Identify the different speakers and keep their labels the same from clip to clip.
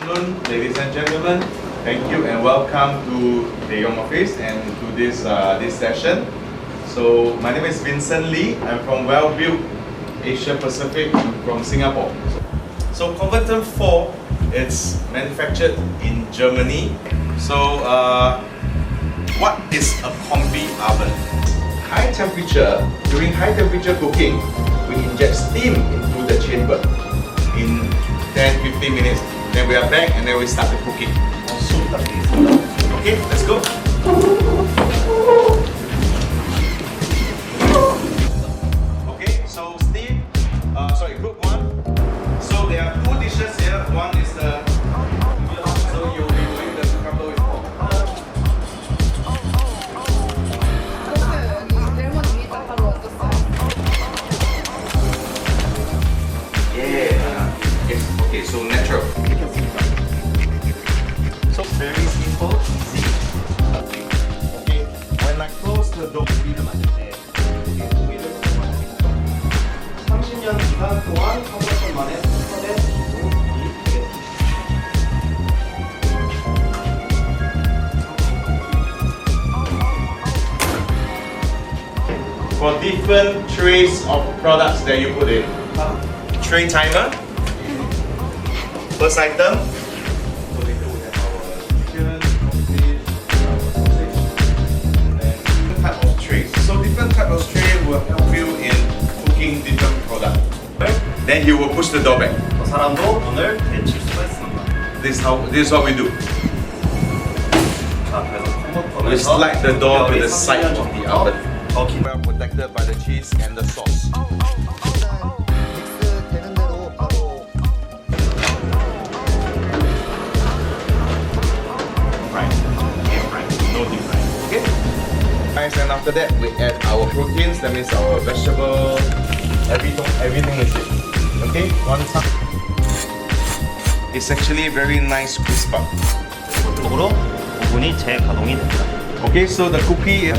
Speaker 1: afternoon, ladies and gentlemen. Thank you and welcome to the Young Office and to this session. So my name is Vincent Lee. I'm from WELBILT, Asia Pacific, from Singapore. So Convotherm 4, it's manufactured in Germany. So what is a combi oven? High temperature, during high temperature cooking, we inject steam into the chamber in 10-15 minutes. Then we are back and then we start the cooking. Okay, let's go. Okay, so steam, group 1. So there are 2 dishes here. One is the, so you'll be doing the scrambled with pork. Yeah. Yes. Okay, so natural. So very simple, easy. Okay. When I close the door, 고기를 만들 때 고기를 30년 기간 동안 컨버텀만에 스터된 기술이 되겠습니다. For different trays of products that you put in. Tray timer. First item. So later we have our chicken, fish, sausage, and then different type of trays. So different type of tray will help you in cooking different products. Then you will push the door back.
Speaker 2: 사람도 문을 내칠 수가 있습니다.
Speaker 1: This is what we do.
Speaker 2: 자, 그래서
Speaker 1: We
Speaker 2: 컴버텀에서
Speaker 1: slide the door to the side of the oven.
Speaker 2: 더 긴.
Speaker 1: Well protected by the cheese and the sauce.
Speaker 3: 믹스되는 대로 바로
Speaker 1: No deep fry. Okay. Nice, and after that we add our proteins. That means our vegetable. Everything is it. Okay. One time. It's actually very nice crisp.
Speaker 2: 쪽으로 오븐이 재가동이 됩니다.
Speaker 1: Okay, so the cookie.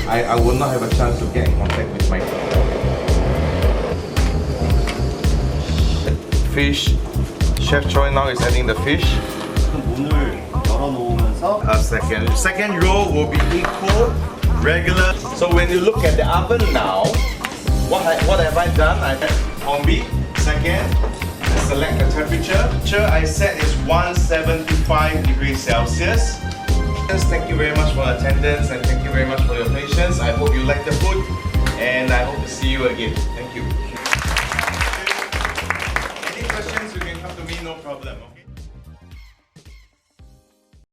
Speaker 1: I will not have a chance to get in contact with my fish. Chef Choi now is adding the fish.
Speaker 2: 문을 열어놓으면서
Speaker 1: Second row will be equal, regular. So when you look at the oven now, what have I done? I had combi. Second, select the temperature. I set is 175 degrees Celsius. Thank you very much for attendance and thank you very much for your patience. I hope you like the food and I hope to see you again. Thank you. Any questions, you can come to me, no problem. Okay?